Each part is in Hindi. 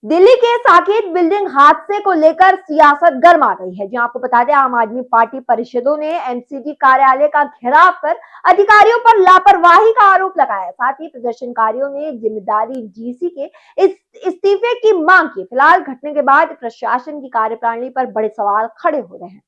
दिल्ली के साकेत बिल्डिंग हादसे को लेकर सियासत गर्म आ गई है। जी आपको बता दें, आम आदमी पार्टी पार्षदों ने एमसीडी कार्यालय का घेराव कर अधिकारियों पर लापरवाही का आरोप लगाया। साथ ही प्रदर्शनकारियों ने जिम्मेदारी डीसी के इस्तीफे की मांग की। फिलहाल घटने के बाद प्रशासन की कार्यप्रणाली पर बड़े सवाल खड़े हो रहे हैं।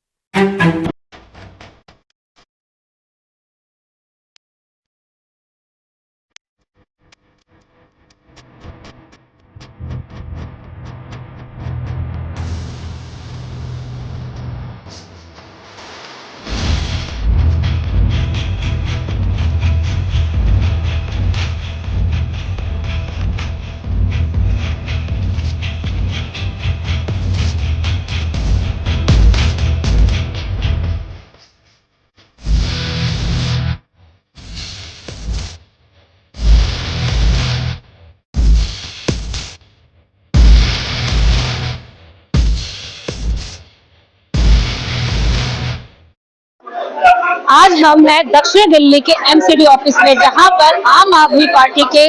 आज हम हैं दक्षिण दिल्ली के एमसीडी ऑफिस में, जहां पर आम आदमी पार्टी के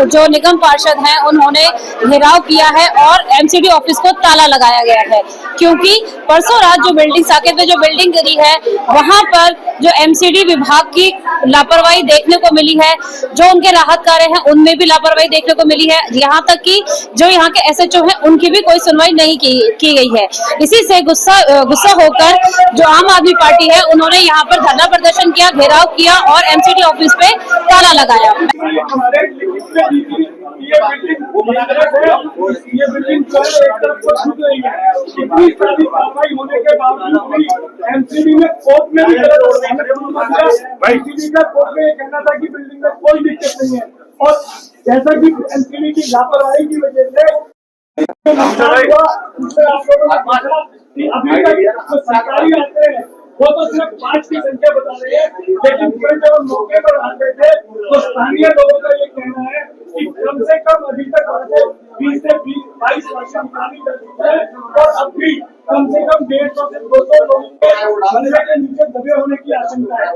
जो निगम पार्षद हैं उन्होंने घेराव किया है और एमसीडी ऑफिस को ताला लगाया गया है, क्योंकि परसों रात जो बिल्डिंग साकेत में जो बिल्डिंग गिरी है वहां पर जो एमसीडी विभाग की लापरवाही देखने को मिली है। जो उनके राहत कार्य हैं उनमें भी लापरवाही देखने को मिली है। यहाँ तक कि जो यहाँ के एसएचओ हैं उनकी भी कोई सुनवाई नहीं की गई है। इसी से गुस्सा होकर जो आम आदमी पार्टी है उन्होंने यहाँ पर धरना प्रदर्शन किया, घेराव किया और एमसीडी ऑफिस पे ताला लगाया। ये बिल्डिंग एक तरफ को छूट रही है। इतनी सारी कार्रवाई होने के बावजूद भी एमसीडी में कोर्ट में भी एमसीडी का कोर्ट में कहना था कि बिल्डिंग में कोई दिक्कत नहीं है, और जैसा कि एमसीडी की लापरवाही की वजह से अभी तक जो सरकारी आते हैं वो तो सिर्फ 5 की संख्या बता रहे हैं, लेकिन फिर जब हम मौके पर आते थे तो स्थानीय लोगों का ये कहना है कि कम से कम अभी तक 20 से 22 वर्ष निकाली जा चुकी है, और अब भी कम से कम 150 से 200 लोगों के बंगले के नीचे दबे होने की आशंका है।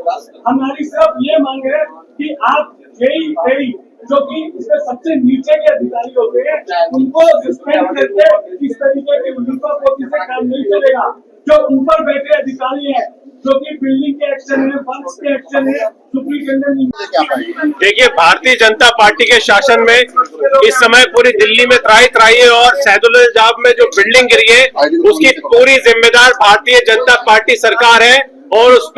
हमारी सिर्फ ये मांग है कि आप जेई जो कि इसमें सबसे नीचे के अधिकारी होते हैं उनको सस्पेंड करके इस तरीके की उल्टापोती से काम नहीं चलेगा। जो ऊपर बैठे अधिकारी हैं जो कि बिल्डिंग के एक्शन है, फंड्स के एक्शन है, सुप्रिंटेंडेंट। देखिए, भारतीय जनता पार्टी के शासन में इस समय पूरी दिल्ली में त्राही है, और शहदुल्लाजाब में जो बिल्डिंग गिरी है उसकी पूरी जिम्मेदार भारतीय जनता पार्टी सरकार है और उस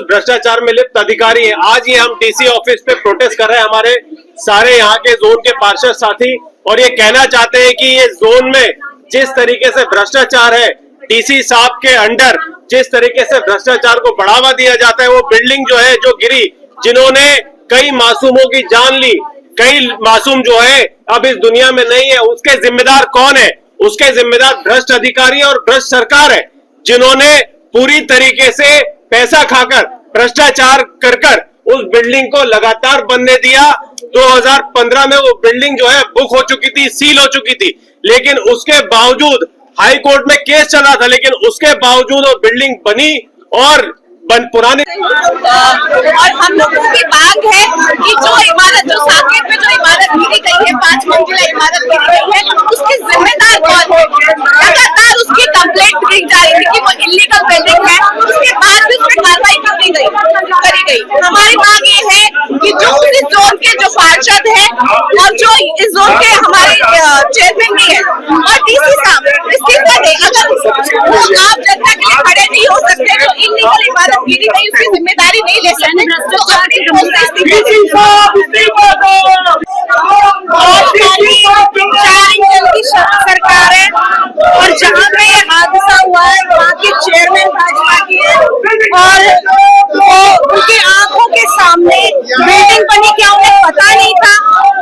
भ्रष्टाचार में लिप्त अधिकारी है। आज ये हम डीसी ऑफिस पे प्रोटेस्ट कर रहे हैं, हमारे सारे यहाँ के जोन के पार्षद साथी, और ये कहना चाहते हैं कि ये जोन में जिस तरीके से भ्रष्टाचार है, डीसी साहब के अंडर जिस तरीके से भ्रष्टाचार को बढ़ावा दिया जाता है, वो बिल्डिंग जो है जो गिरी, जिन्होंने कई मासूमों की जान ली, कई मासूम जो है अब इस दुनिया में नहीं है, उसके जिम्मेदार कौन है? उसके जिम्मेदार भ्रष्ट अधिकारी और भ्रष्ट सरकार है, जिन्होंने पूरी तरीके से पैसा खाकर भ्रष्टाचार कर उस बिल्डिंग को लगातार बनने दिया। 2015 में वो बिल्डिंग जो है बुक हो चुकी थी, सील हो चुकी थी, लेकिन उसके बावजूद हाई कोर्ट में केस चला था, लेकिन उसके बावजूद वो बिल्डिंग बनी और पुरानी। और हम लोगों की मांग है कि जो इमारत, जो साकेत में जो इमारत गिरी गई है, 5 मंजिला इमारत गिरी गई है, उसके जिम्मेदार कौन है? लगातार उसकी कंप्लेंट दी जा रही थी कि वो इलीगल बिल्डिंग है, उसके बाद भी उसमें कार्रवाई करी गई। हमारी मांग ये है कि जो इस जोन के जो पार्षद है और जो इस जोन के हमारे चेयरमैन भी है और डीसी साहब इस्तीफा दे। अगर वो आम जनता के लिए खड़े नहीं हो सकते, जो इलीगल इमारत गिरी गई उसकी जिम्मेदारी नहीं ले सकते, सरकार है। और जहाँ पे ये हादसा हुआ है वहाँ के चेयरमैन भाजपा की है, और उनकी आंखों के सामने बिल्डिंग बनी, क्या उन्हें पता नहीं था?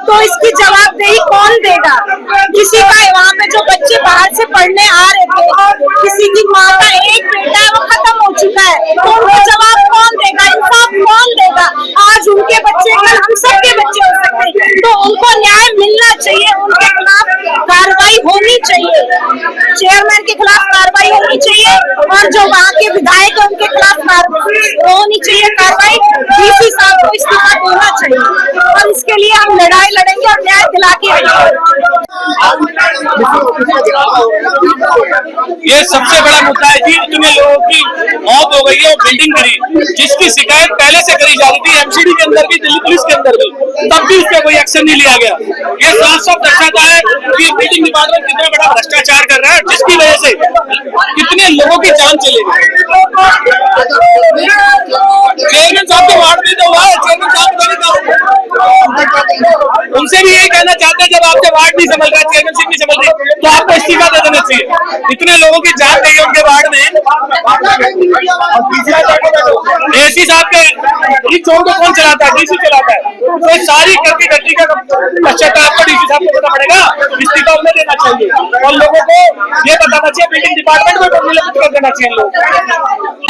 तो इसकी जवाबदेही कौन देगा? किसी का वहाँ पे जो बच्चे बाहर से पढ़ने आ रहे थे, किसी की माँ का एक बेटा है वो खत्म हो चुका है, तो उनको जवाब कौन देगा? इंसाफ कौन देगा? आज उनके बच्चे कल हम सबके बच्चे हो सकते हैं, तो उनको न्याय मिलना चाहिए। उनके खिलाफ होनी चाहिए, चेयरमैन के खिलाफ कार्रवाई होनी चाहिए और जो वहाँ के विधायक है उनके खिलाफ होनी चाहिए कार्रवाई। डीसी साहब को इस्तीफा देना चाहिए और इसके लिए हम लड़ाई लड़ेंगे और न्याय दिला के आएंगे। ये सबसे बड़ा मुद्दा है जी, इतने लोगों की मौत हो गई है, बिल्डिंग गिरी, जिसकी शिकायत पहले से करी जा रही थी एमसीडी के अंदर भी, दिल्ली पुलिस के अंदर भी, तब भी उस पर कोई एक्शन नहीं लिया गया। ये साफ साफ दर्शाता है कि बिल्डिंग डिपार्टमेंट कितना बड़ा भ्रष्टाचार कर रहा है, जिसकी वजह से कितने लोगों की जान चली गई। चेयरमैन साहब के वार्ड में तो हुआ है, चेयरमैन साहब उनसे भी यही कहना चाहते हैं, जब आपके वार्ड नहीं समझ रहा, चेयरमैनशिप नहीं समझ रही, तो आपको इस्तीफा दे देना चाहिए। इतने लोगों की जान गई है उनके वार्ड में। एसी साहब के चोर को कौन चलाता है? डीसी चलाता है। तो सारी करके गलती का पश्चाताप को डीसी साहब को करना पड़ेगा, इस्तीफा उन्हें देना चाहिए और लोगों को ये बताना चाहिए, बिल्डिंग डिपार्टमेंट को निलंबित कर देना चाहिए लोग।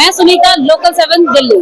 मैं सुनीता, लोकल 7 दिल्ली।